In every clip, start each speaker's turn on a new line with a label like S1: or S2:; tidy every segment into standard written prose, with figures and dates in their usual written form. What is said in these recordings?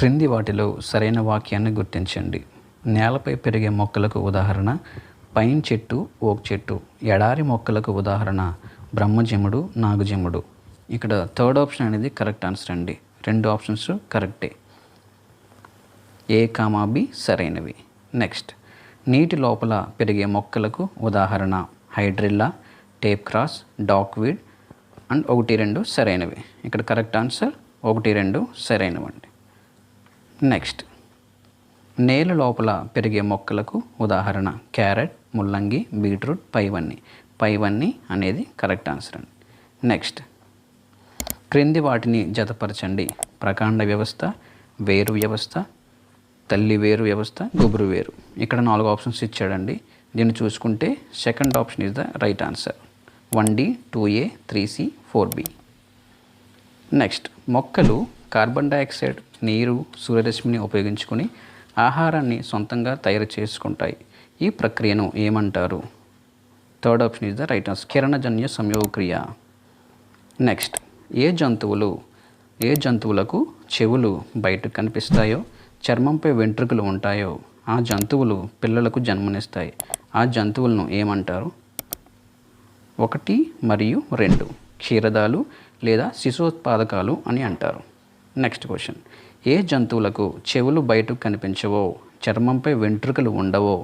S1: క్రింది వాటిలో సరైన వాక్యాన్ని గుర్తించండి. నేలపై పెరిగే మొక్కలకు ఉదాహరణ పైన్ చెట్టు, ఓక్ చెట్టు. ఎడారి మొక్కలకు ఉదాహరణ బ్రహ్మజముడు, నాగుజముడు. ఇక్కడ థర్డ్ ఆప్షన్ అనేది కరెక్ట్ ఆన్సర్ అండి. 2 ఆప్షన్స్ కరెక్టే. ఏ కామా బి సరైనవి. నెక్స్ట్, నీటి లోపల పెరిగే మొక్కలకు ఉదాహరణ హైడ్రిల్లా, టేప్ క్రాస్, డాక్వీడ్ అండ్ 1, 2 సరైనవి. ఇక్కడ కరెక్ట్ ఆన్సర్ 1, 2 సరైనవండి. నెక్స్ట్, నేల లోపల పెరిగే మొక్కలకు ఉదాహరణ క్యారెట్, ముల్లంగి, బీట్రూట్, పైవన్నీ అనేది కరెక్ట్ ఆన్సర్ అండి. నెక్స్ట్, క్రింది వాటిని జతపరచండి. ప్రకాండ వ్యవస్థ, వేరు వ్యవస్థ, తల్లి వేరు వ్యవస్థ, గుబురు వేరు. ఇక్కడ 4 ఆప్షన్స్ ఇచ్చాడండి. దీన్ని చూసుకుంటే second option is the right answer. 1D, 2A, 3C, 4B. Next, మొక్కలు కార్బన్ డైఆక్సైడ్, నీరు, సూర్యరశ్మిని ఉపయోగించుకొని ఆహారాన్ని సొంతంగా తయారు చేసుకుంటాయి. ఈ ప్రక్రియను ఏమంటారు? Third option is the right answer. కిరణజన్య సంయోగక్రియ. నెక్స్ట్, ఏ జంతువులకు చెవులు బయటకు కనిపిస్తాయో, చర్మంపై వెంట్రుకలు ఉంటాయో ఆ జంతువులు పిల్లలకు జన్మనిస్తాయి. ఆ జంతువులను ఏమంటారు? 1 మరియు 2 క్షీరదాలు లేదా శిశుోత్పాదకాలు అని అంటారు. నెక్స్ట్ క్వశ్చన్, ఏ జంతువులకు చెవులు బయటకు కనిపించవో, చర్మంపై వెంట్రుకలు ఉండవో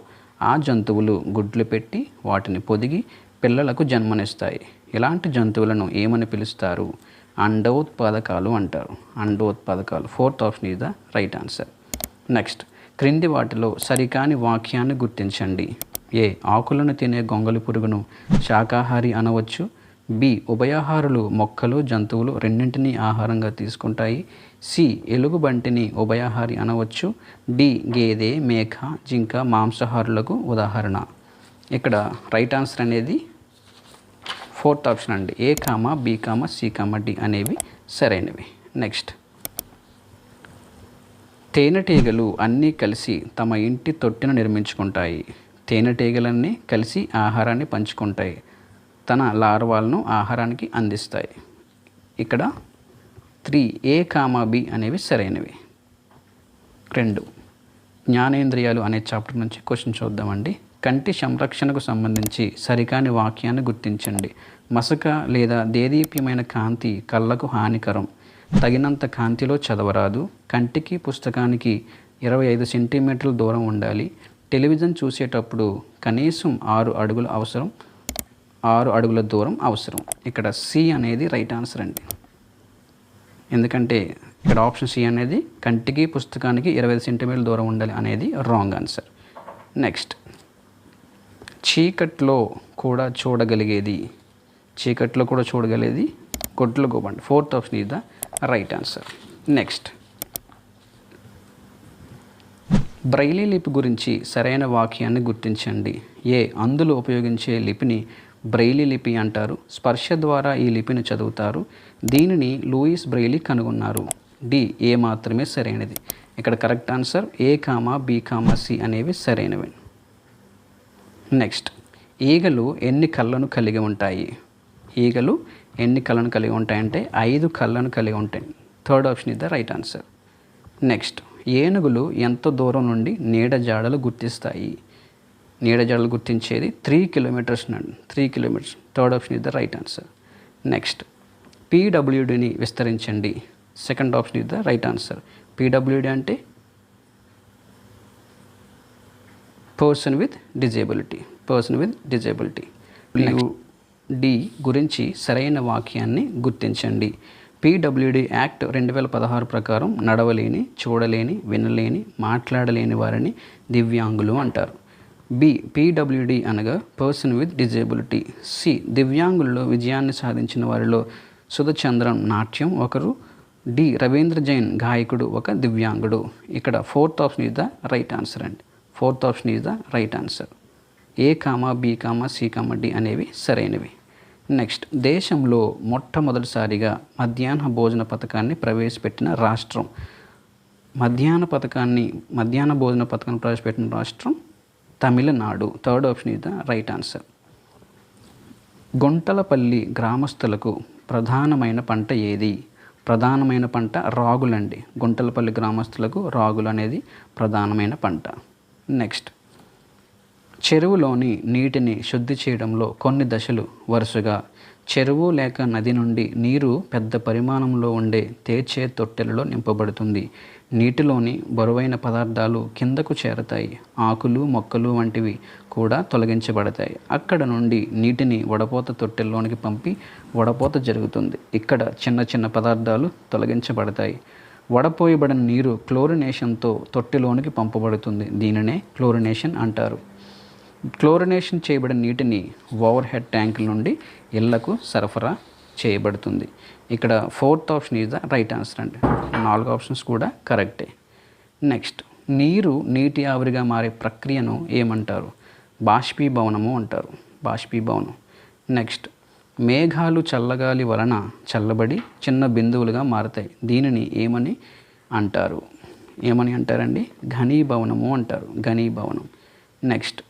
S1: ఆ జంతువులు గుడ్లు పెట్టి వాటిని పొదిగి పిల్లలకు జన్మనిస్తాయి. ఇలాంటి జంతువులను ఏమని పిలుస్తారు? అండోత్పాదకాలు అంటారు. అండోత్పాదకాలు. 4th option is the right answer. Next, క్రింది వాటిలో సరికాని వాక్యాన్ని గుర్తించండి. ఏ ఆకులను తినే గొంగళి పురుగును శాకాహారి అనవచ్చు. బి ఉభయాహారులు మొక్కలు, జంతువులు రెండింటినీ ఆహారంగా తీసుకుంటాయి. సి ఎలుగుబంటిని ఉభయాహారి అనవచ్చు. డి గేదె, మేక, జింక మాంసాహారులకు ఉదాహరణ. ఇక్కడ రైట్ ఆన్సర్ అనేది 4th ఆప్షన్ అండి. A comma B comma C comma D అనేవి సరైనవి. నెక్స్ట్, తేనెటీగలు అన్నీ కలిసి తమ ఇంటి తొట్టిన నిర్మించుకుంటాయి. తేనెటీగలన్నీ కలిసి ఆహారాన్ని పంచుకుంటాయి. తన లార్వాలను ఆహారానికి అందిస్తాయి. ఇక్కడ 3 ఏ కామా బి అనేవి సరైనవి. 2 జ్ఞానేంద్రియాలు అనే చాప్టర్ నుంచి క్వశ్చన్ చూద్దామండి. కంటి సంరక్షణకు సంబంధించి సరికాని వాక్యాన్ని గుర్తించండి. మసక లేదా దేదీప్యమైన కాంతి కళ్ళకు హానికరం. తగినంత కాంతిలో చదవరాదు. కంటికి పుస్తకానికి 25 సెంటీమీటర్ల దూరం ఉండాలి. టెలివిజన్ చూసేటప్పుడు కనీసం 6 అడుగుల దూరం అవసరం. ఇక్కడ సి అనేది రైట్ ఆన్సర్ అండి. ఎందుకంటే ఇక్కడ ఆప్షన్ సి అనేది కంటికి పుస్తకానికి 25 సెంటీమీటర్ల దూరం ఉండాలి అనేది రాంగ్ ఆన్సర్. నెక్స్ట్, చీకట్లో కూడా చూడగలిగేది గొడ్ల గోబండి. 4th option is the right answer. Next, Braille లిపి గురించి సరైన వాక్యాన్ని గుర్తించండి. ఏ అందులో ఉపయోగించే లిపిని బ్రైలీ లిపి అంటారు. స్పర్శ ద్వారా ఈ లిపిని చదువుతారు. దీనిని లూయిస్ బ్రైలీ కనుగొన్నారు. డి ఏ మాత్రమే సరైనది. ఇక్కడ correct answer A comma B comma C అనేవి సరైనవి. నెక్స్ట్, ఈగలు ఎన్ని కళ్ళను కలిగి ఉంటాయి? ఈగలు ఎన్ని కళ్ళను కలిగి ఉంటాయంటే 5 కళ్ళను కలిగి ఉంటాయి. Third option is the right answer. Next, ఏనుగులు ఎంత దూరం నుండి నీడ జాడలు గుర్తిస్తాయి? నీడ జాడలు గుర్తించేది 3 కిలోమీటర్స్ నుండి. 3 kilometres. Third option is the right answer. Next, పీడబ్ల్యూడిని విస్తరించండి. Second option is the right answer. PWD అంటే పర్సన్ విత్ డిజేబిలిటీ. డి గురించి సరైన వాక్యాన్ని గుర్తించండి. పీడబ్ల్యూడి యాక్ట్ 2016 ప్రకారం నడవలేని, చూడలేని, వినలేని, మాట్లాడలేని వారిని దివ్యాంగులు అంటారు. బి పీడబ్ల్యూడి అనగా పర్సన్ విత్ డిజేబిలిటీ. సి దివ్యాంగుల్లో విజయాన్ని సాధించిన వారిలో సుధచంద్రన్ నాట్యం ఒకరు. డి రవీంద్ర జైన్ గాయకుడు ఒక దివ్యాంగుడు. ఇక్కడ 4th option is the right answer అండి. 4th option is the right answer. A comma B comma C comma D అనేవి సరైనవి. నెక్స్ట్, దేశంలో మొట్టమొదటిసారిగా మధ్యాహ్న భోజన పథకాన్ని ప్రవేశపెట్టిన రాష్ట్రం. మధ్యాహ్న భోజన పథకాన్ని ప్రవేశపెట్టిన రాష్ట్రం Tamil Nadu. Third option is the right answer. Guntalapalli గ్రామస్తులకు ప్రధానమైన పంట ఏది? ప్రధానమైన పంట రాగులండి. గుంటలపల్లి గ్రామస్తులకు రాగులు అనేది ప్రధానమైన పంట. నెక్స్ట్, చెరువులోని నీటిని శుద్ధి చేయడంలో కొన్ని దశలు వరుసగా చెరువు లేక నది నుండి నీరు పెద్ద పరిమాణంలో ఉండే తేర్చే తొట్టెలలో నింపబడుతుంది. నీటిలోని బరువైన పదార్థాలు కిందకు చేరతాయి. ఆకులు, మొక్కలు వంటివి కూడా తొలగించబడతాయి. అక్కడ నుండి నీటిని వడపోత తొట్టెల్లోనికి పంపి వడపోత జరుగుతుంది. ఇక్కడ చిన్న చిన్న పదార్థాలు తొలగించబడతాయి. వడపోయబడిన నీరు క్లోరినేషన్తో తొట్టెలోనికి పంపబడుతుంది. దీనినే క్లోరినేషన్ అంటారు. క్లోరినేషన్ చేయబడిన నీటిని ఓవర్ హెడ్ ట్యాంకుల నుండి ఇళ్లకు సరఫరా చేయబడుతుంది. ఇక్కడ 4th option is the right answer అండి. 4 ఆప్షన్స్ కూడా కరెక్టే. నెక్స్ట్, నీటి ఆవిరిగా మారే ప్రక్రియను ఏమంటారు? బాష్పీభవనము అంటారు. బాష్పీభవనం. నెక్స్ట్, మేఘాలు చల్లగాలి వలన చల్లబడి చిన్న బిందువులుగా మారుతాయి. దీనిని ఏమని అంటారు? ఏమని అంటారండి? ఘనీభవనము అంటారు. ఘనీభవనం. నెక్స్ట్,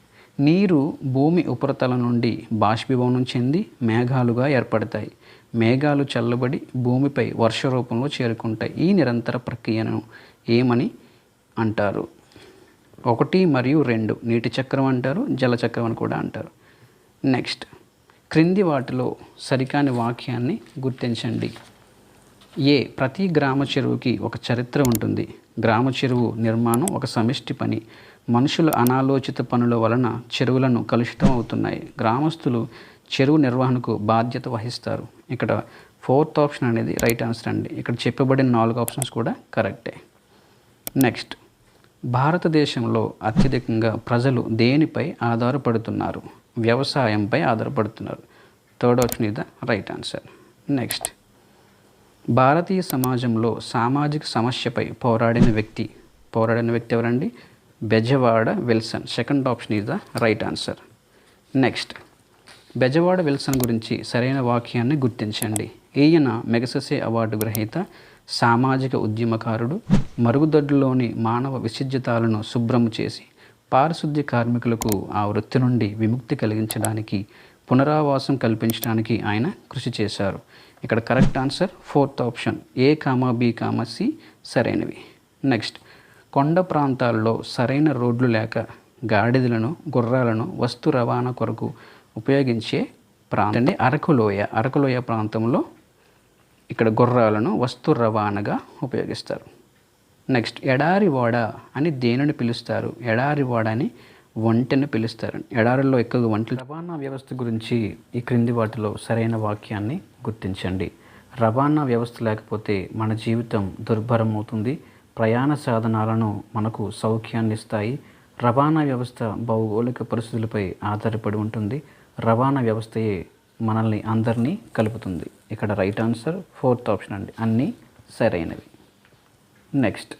S1: నీరు భూమి ఉపరితలం నుండి బాష్పీభవనం చెంది మేఘాలుగా ఏర్పడతాయి. మేఘాలు చల్లబడి భూమిపై వర్ష రూపంలో చేరుకుంటాయి. ఈ నిరంతర ప్రక్రియను ఏమని అంటారు? 1 మరియు 2 నీటి చక్రం అంటారు, జలచక్రం అని కూడా అంటారు. నెక్స్ట్, క్రింది వాటిలో సరికాని వాక్యాన్ని గుర్తించండి. ప్రతి గ్రామ చెరువుకి ఒక చరిత్ర ఉంటుంది. గ్రామ చెరువు నిర్మాణం ఒక సమిష్టి పని. మనుషుల అనాలోచిత పనుల వలన చెరువులను కలుషితం అవుతున్నాయి. గ్రామస్తులు చెరువు నిర్వహణకు బాధ్యత వహిస్తారు. ఇక్కడ 4th ఆప్షన్ అనేది రైట్ ఆన్సర్ అండి. ఇక్కడ చెప్పబడిన 4 ఆప్షన్స్ కూడా కరెక్టే. నెక్స్ట్, భారతదేశంలో అత్యధికంగా ప్రజలు దేనిపై ఆధారపడుతున్నారు? వ్యవసాయంపై ఆధారపడుతున్నారు. 3rd ఆప్షన్ ఇది రైట్ ఆన్సర్. నెక్స్ట్, భారతీయ సమాజంలో సామాజిక సమస్యపై పోరాడిన వ్యక్తి ఎవరండి? Bezawada Wilson. 2nd option is the right answer. Next, Bezawada Wilson గురించి సరైన వాక్యాన్ని గుర్తించండి. ఈయన మెగసెసే అవార్డు గ్రహీత, సామాజిక ఉద్యమకారుడు, మరుగుదొడ్లలోని మానవ విసర్జితాలను శుభ్రం చేసి పారిశుద్ధ్య కార్మికులకు ఆ వృత్తి నుండి విముక్తి కలిగించడానికి, పునరావాసం కల్పించడానికి ఆయన కృషి చేశారు. ఇక్కడ correct answer 4th option A, B, C సరైనవి. నెక్స్ట్, కొండ ప్రాంతాల్లో సరైన రోడ్లు లేక గాడిదలను, గుర్రాలను వస్తు రవాణా కొరకు ఉపయోగించే ప్రాంతం అరకులోయ ప్రాంతంలో ఇక్కడ గుర్రాలను వస్తు రవాణాగా ఉపయోగిస్తారు. నెక్స్ట్, ఎడారి వాడ అని దేనిని పిలుస్తారు? ఎడారి వాడ అని ఒంటెని పిలుస్తారు. ఎడారుల్లో ఎక్కువగా ఒంటెలు. రవాణా వ్యవస్థ గురించి ఈ క్రింది వాటిలో సరైన వాక్యాన్ని గుర్తించండి. రవాణా వ్యవస్థ లేకపోతే మన జీవితం దుర్భరం అవుతుంది. ప్రయాణ సాధనాలను మనకు సౌఖ్యాన్ని ఇస్తాయి. రవాణా వ్యవస్థ భౌగోళిక పరిస్థితులపై ఆధారపడి ఉంటుంది. రవాణా వ్యవస్థయే మనల్ని అందరినీ కలుపుతుంది. ఇక్కడ రైట్ ఆన్సర్ 4th ఆప్షన్ అండి. అన్నీ సరైనవి. నెక్స్ట్,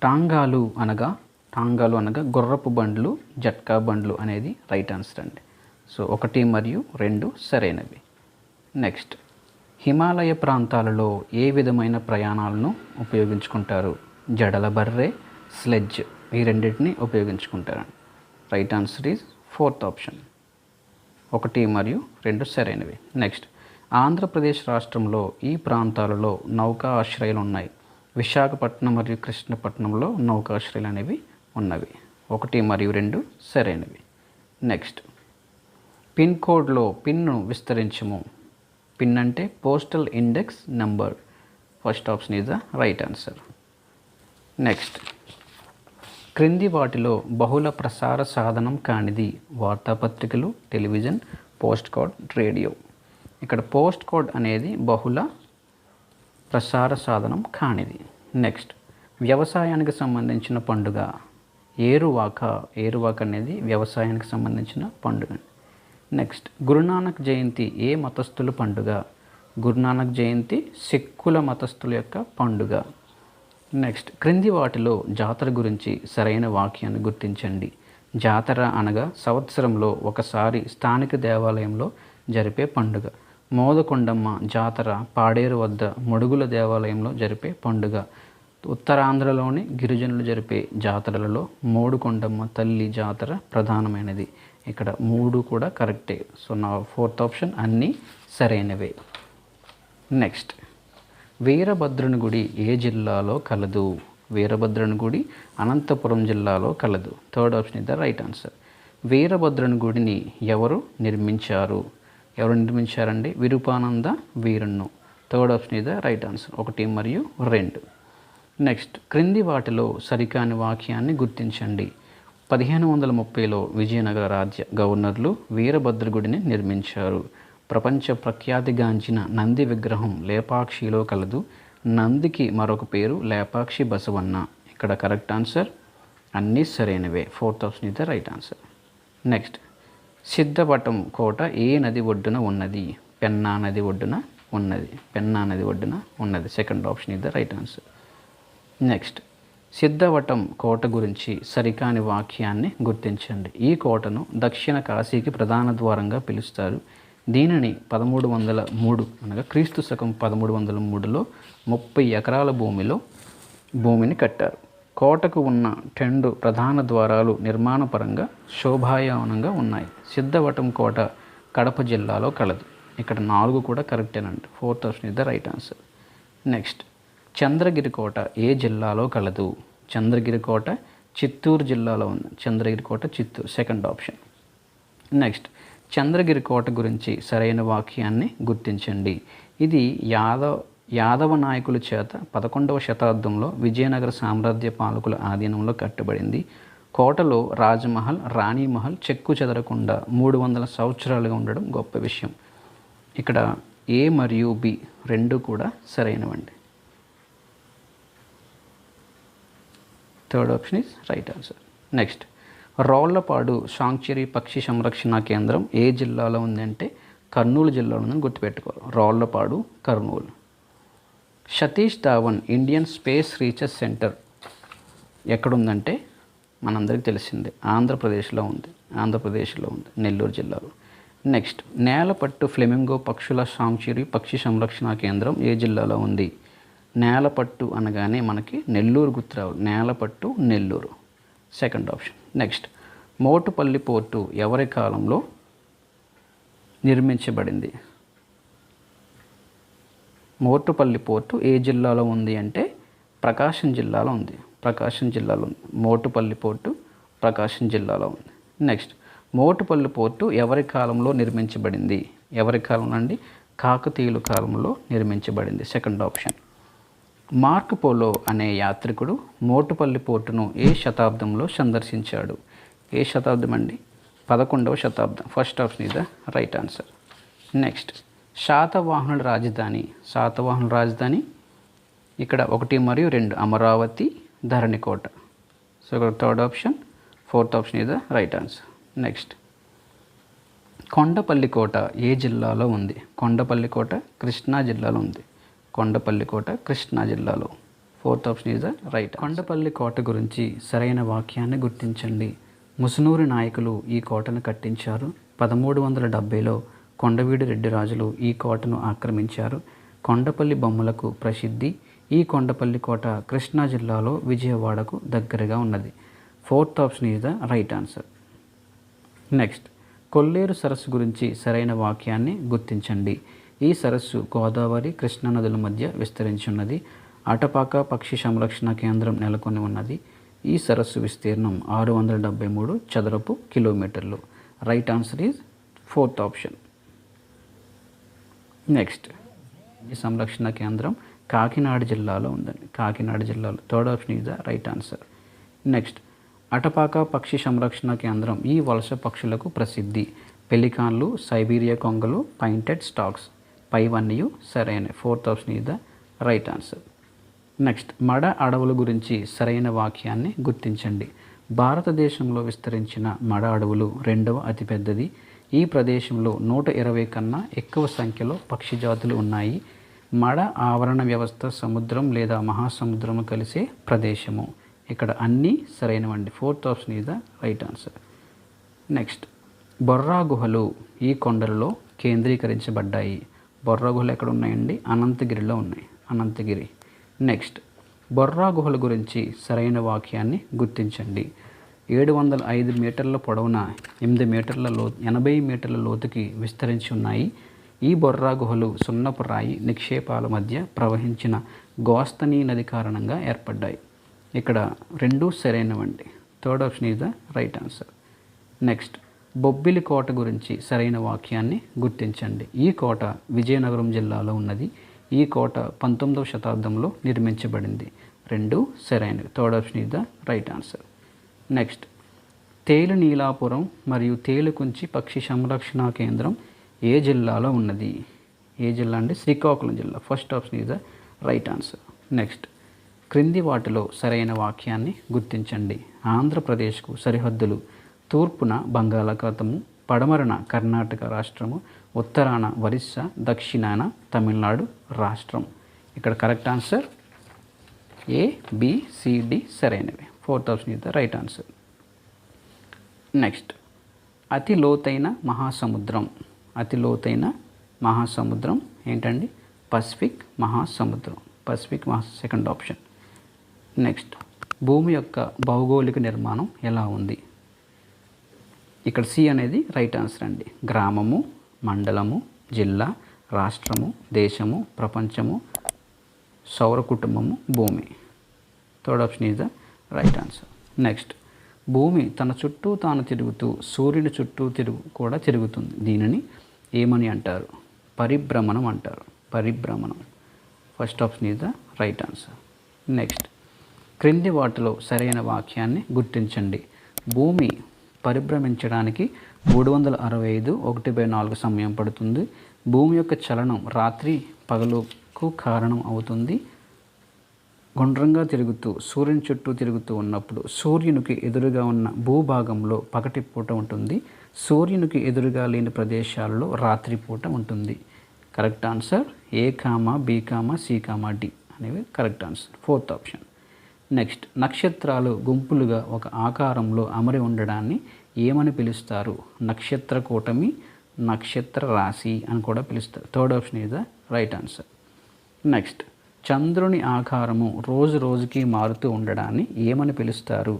S1: టాంగాలు అనగా గుర్రపు బండ్లు, జట్కా బండ్లు అనేది రైట్ ఆన్సర్ అండి. సో 1 మరియు 2 సరైనవి. నెక్స్ట్, హిమాలయ ప్రాంతాలలో ఏ విధమైన ప్రయాణాలను ఉపయోగించుకుంటారు? జడల బర్రె, స్లెడ్జ్, ఈ రెండింటిని ఉపయోగించుకుంటారు. Right answer is 4th option. 1 మరియు 2 సరైనవి. నెక్స్ట్, ఆంధ్రప్రదేశ్ రాష్ట్రంలో ఈ ప్రాంతాలలో నౌకా ఆశ్రయాలు ఉన్నాయి. విశాఖపట్నం మరియు కృష్ణపట్నంలో నౌకాశ్రయాలు అనేవి ఉన్నవి. 1 మరియు 2 సరైనవి. నెక్స్ట్, పిన్ కోడ్లో పిన్ను విస్తరించము. పిన్ అంటే postal index number. First option is the right answer. Next, క్రింది వాటిలో బహుళ ప్రసార సాధనం కానిది? వార్తాపత్రికలు, టెలివిజన్, పోస్ట్ కార్డ్, రేడియో. ఇక్కడ పోస్ట్ కార్డ్ అనేది బహుళ ప్రసార సాధనం కానిది. నెక్స్ట్, వ్యవసాయానికి సంబంధించిన పండుగ ఏరువాక అనేది వ్యవసాయానికి సంబంధించిన పండుగ. నెక్స్ట్, గురునానక్ జయంతి ఏ మతస్థుల పండుగ? గురునానక్ జయంతి సిక్కుల మతస్థుల యొక్క పండుగ. నెక్స్ట్, క్రింది వాటిలో జాతర గురించి సరైన వాక్యాన్ని గుర్తించండి. జాతర అనగా సంవత్సరంలో ఒకసారి స్థానిక దేవాలయంలో జరిపే పండుగ. మోదకొండమ్మ జాతర పాడేరు వద్ద మొడుగుల దేవాలయంలో జరిపే పండుగ. ఉత్తరాంధ్రలోని గిరిజనులు జరిపే జాతరలలో మోడుకొండమ్మ తల్లి జాతర ప్రధానమైనది. ఇక్కడ 3 కూడా కరెక్టే. సో నా 4th ఆప్షన్ అన్నీ సరైనవే. నెక్స్ట్, వీరభద్రుని గుడి ఏ జిల్లాలో కలదు? వీరభద్రుని గుడి అనంతపురం జిల్లాలో కలదు. Third option is the right answer. వీరభద్రుని గుడిని ఎవరు నిర్మించారు? ఎవరు నిర్మించారండి? విరూపానంద వీరన్ను. Third option is the right answer. 1 మరియు 2. నెక్స్ట్, క్రింది వాటిలో సరికాని వాక్యాన్ని గుర్తించండి. 1530లో విజయనగర రాజ్య గవర్నర్లు వీరభద్రగుడిని నిర్మించారు. ప్రపంచ ప్రఖ్యాతిగాంచిన నంది విగ్రహం లేపాక్షిలో కలదు. నందికి మరొక పేరు లేపాక్షి బసవన్న. ఇక్కడ కరెక్ట్ ఆన్సర్. అన్నీ సరైనవే. Fourth option is the right answer. Next, Siddhavatam కోట ఏ నది ఒడ్డున ఉన్నది? పెన్నా నది ఒడ్డున ఉన్నది. పెన్నా నది ఒడ్డున ఉన్నది. Second option is the right answer. Next, Siddhavatam కోట గురించి సరికాని వాక్యాన్ని గుర్తించండి. ఈ కోటను దక్షిణ కాశీకి ప్రధాన ద్వారంగా పిలుస్తారు. దీనిని 1303 అనగా క్రీస్తు శకం 1303లో 30 ఎకరాల భూమిని కట్టారు. కోటకు ఉన్న 2 ప్రధాన ద్వారాలు నిర్మాణపరంగా శోభాయమానంగా ఉన్నాయి. సిద్ధవటం కోట కడప జిల్లాలో కలదు. ఇక్కడ 4 కూడా కరెక్టేనండి. Fourth option is the right answer. Next, Chandragiri కోట ఏ జిల్లాలో కలదు? చంద్రగిరి కోట చిత్తూరు జిల్లాలో ఉంది. చంద్రగిరి కోట Chittoor. Second option. Next, Chandragiri కోట గురించి సరైన వాక్యాన్ని గుర్తించండి. ఇది యాదవ నాయకుల చేత 11వ శతాబ్దంలో విజయనగర సామ్రాజ్య పాలకుల ఆధీనంలో కట్టబడింది. కోటలో రాజమహల్, రాణిమహల్ చెక్కు చెదరకుండా 300 సంవత్సరాలుగా ఉండడం గొప్ప విషయం. ఇక్కడ ఏ మరియు బి 2 కూడా సరైనవండి. Third option is right answer. Next, Rollapadu sanctuary పక్షి సంరక్షణ కేంద్రం ఏ జిల్లాలో ఉందంటే కర్నూలు జిల్లాలో ఉందని గుర్తుపెట్టుకోవాలి. Rollapadu, Kurnool. Satish Dhawan Indian space research centre ఎక్కడుందంటే మనందరికీ తెలిసిందే, ఆంధ్రప్రదేశ్లో ఉంది. నెల్లూరు జిల్లాలో. నెక్స్ట్, నేలపట్టు ఫ్లెమింగో పక్షుల సాంక్చురీ పక్షి సంరక్షణ కేంద్రం ఏ జిల్లాలో ఉంది? నేలపట్టు అనగానే మనకి నెల్లూరు గుర్తు రావాలి. Nelapattu, Nellore. Second option. Next, Motupalli port ఎవరి కాలంలో నిర్మించబడింది? మోటుపల్లి పోర్టు ఏ జిల్లాలో ఉంది అంటే ప్రకాశం జిల్లాలో ఉంది. మోటుపల్లి పోర్టు ప్రకాశం జిల్లాలో ఉంది. నెక్స్ట్, మోటుపల్లి పోర్టు ఎవరి కాలంలో నిర్మించబడింది? ఎవరి కాలంలో అండి? కాకతీయుల కాలంలో నిర్మించబడింది. Second option. మార్క్ పోలో అనే యాత్రికుడు మోటుపల్లి పోర్టును ఏ శతాబ్దంలో సందర్శించాడు? ఏ శతాబ్దం అండి? 11వ శతాబ్దం. First option is the right answer. Next, శాతవాహనుల రాజధాని ఇక్కడ 1 మరియు 2 అమరావతి, ధరణికోట. సో ఇక్కడ third option. Fourth option is the right answer. Next, Kondapalli కోట ఏ జిల్లాలో ఉంది? కొండపల్లి కోట కృష్ణా జిల్లాలో ఉంది. Fourth option is the right. Kondapalli కోట గురించి సరైన వాక్యాన్ని గుర్తించండి. ముసునూరి నాయకులు ఈ కోటను కట్టించారు. 1370లో కొండవీడు రెడ్డి రాజులు ఈ కోటను ఆక్రమించారు. కొండపల్లి బొమ్మలకు ప్రసిద్ధి. ఈ కొండపల్లి కోట కృష్ణా జిల్లాలో విజయవాడకు దగ్గరగా ఉన్నది. Fourth option is the right answer. Next, Kolleru సరస్సు గురించి సరైన వాక్యాన్ని గుర్తించండి. ఈ సరస్సు గోదావరి, కృష్ణా నదుల మధ్య విస్తరించి ఉన్నది. అటపాక పక్షి సంరక్షణ కేంద్రం నెలకొని ఉన్నది. ఈ సరస్సు విస్తీర్ణం 673 చదరపు కిలోమీటర్లు. Right answer is fourth option. Next, ఈ సంరక్షణ కేంద్రం కాకినాడ జిల్లాలో ఉందండి. Third option is the right answer. Next, Atapaka పక్షి సంరక్షణ కేంద్రం ఈ వలస పక్షులకు ప్రసిద్ధి. పెలికాన్లు, సైబీరియా కొంగలు, పాయింటెడ్ స్టాక్స్ పైవన్నీ సరైన. Fourth option is the right answer. Next, మడ అడవుల గురించి సరైన వాక్యాన్ని గుర్తించండి. భారతదేశంలో విస్తరించిన మడ అడవులు 2వ అతిపెద్దది. ఈ ప్రదేశంలో 120 కన్నా ఎక్కువ సంఖ్యలో పక్షి జాతులు ఉన్నాయి. మడ ఆవరణ వ్యవస్థ సముద్రం లేదా మహాసముద్రం కలిసే ప్రదేశము. ఇక్కడ అన్నీ సరైనవండి. Fourth option is the right answer. Next, Borra గుహలు ఈ కొండలలో కేంద్రీకరించబడ్డాయి. బొర్రా గుహలు ఎక్కడ ఉన్నాయండి? అనంతగిరిలో ఉన్నాయి. నెక్స్ట్, బొర్రా గుహల గురించి సరైన వాక్యాన్ని గుర్తించండి. 705 మీటర్ల పొడవున 80 మీటర్ల లోతుకి విస్తరించి ఉన్నాయి. ఈ బొర్రా గుహలు సున్నపు రాయి నిక్షేపాల మధ్య ప్రవహించిన గోస్తని నది కారణంగా ఏర్పడ్డాయి. ఇక్కడ రెండు సరైనవండి. Third option is the right answer. Next, Bobbili కోట గురించి సరైన వాక్యాన్ని గుర్తించండి. ఈ కోట విజయనగరం జిల్లాలో ఉన్నది. ఈ కోట 19వ శతాబ్దంలో నిర్మించబడింది. రెండు సరైనవి. Third option is the right answer. Next, తేలు నీలాపురం మరియు తేలుకుంచి పక్షి సంరక్షణ కేంద్రం ఏ జిల్లాలో ఉన్నది? ఏ జిల్లా అంటే శ్రీకాకుళం జిల్లా. First option is the right answer. Next, క్రింది వాటిలో సరైన వాక్యాన్ని గుర్తించండి. ఆంధ్రప్రదేశ్కు సరిహద్దులు తూర్పున బంగాళాఖాతము, పడమరన కర్ణాటక రాష్ట్రము, ఉత్తరాన ఒరిస్సా, దక్షిణాన తమిళనాడు రాష్ట్రం. ఇక్కడ కరెక్ట్ ఆన్సర్ ఏ, బి, సి, డి సరైనవి. Fourth option is the right answer. Next, అతి లోతైన మహాసముద్రం. అతి లోతైన మహాసముద్రం ఏంటండి? పసిఫిక్ మహాసముద్రం. Pacific second option. నెక్స్ట్, భూమి యొక్క భౌగోళిక నిర్మాణం ఎలా ఉంది? ఇక్కడ సి అనేది రైట్ ఆన్సర్ అండి. గ్రామము, మండలము, జిల్లా, రాష్ట్రము, దేశము, ప్రపంచము, సౌర కుటుంబము, భూమి. Third option is the right answer. Next, భూమి తన చుట్టూ తాను తిరుగుతూ సూర్యుని చుట్టూ కూడా తిరుగుతుంది. దీనిని ఏమని అంటారు? పరిభ్రమణం అంటారు. పరిభ్రమణం. First option is the right answer. Next, క్రింది వాటిలో సరైన వాక్యాన్ని గుర్తించండి. భూమి పరిభ్రమించడానికి 365 1/4 సమయం పడుతుంది. భూమి యొక్క చలనం రాత్రి పగలుకు కారణం అవుతుంది. గుండ్రంగా తిరుగుతూ సూర్యుని చుట్టూ తిరుగుతూ ఉన్నప్పుడు సూర్యునికి ఎదురుగా ఉన్న భూభాగంలో పగటిపూట ఉంటుంది. సూర్యునికి ఎదురుగా లేని ప్రదేశాల్లో రాత్రిపూట ఉంటుంది. Correct answer A comma, B comma, C comma, D అనేవి correct answer. Fourth option. Next, నక్షత్రాలు గుంపులుగా ఒక ఆకారంలో అమరి ఉండడాన్ని ఏమని పిలుస్తారు? నక్షత్ర కూటమి, నక్షత్ర రాశి అని కూడా పిలుస్తారు. Third option is the right answer. Next, చంద్రుని ఆకారము రోజు రోజుకి మారుతూ ఉండడాన్ని ఏమని పిలుస్తారు?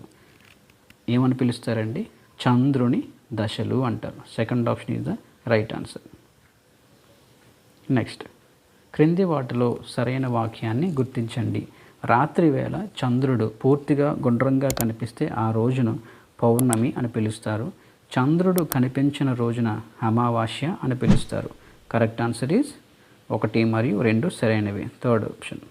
S1: ఏమని పిలుస్తారండి? చంద్రుని దశలు అంటారు. Second option is the right answer. Next, క్రింది వాటిలో సరైన వాక్యాన్ని గుర్తించండి. రాత్రి వేళ చంద్రుడు పూర్తిగా గుండ్రంగా కనిపిస్తే ఆ రోజును పౌర్ణమి అని పిలుస్తారు. చంద్రుడు కనిపించిన రోజున అమావాస్య అని పిలుస్తారు. కరెక్ట్ ఆన్సర్ ఈజ్ 1 మరియు 2 సరైనవి. Third option.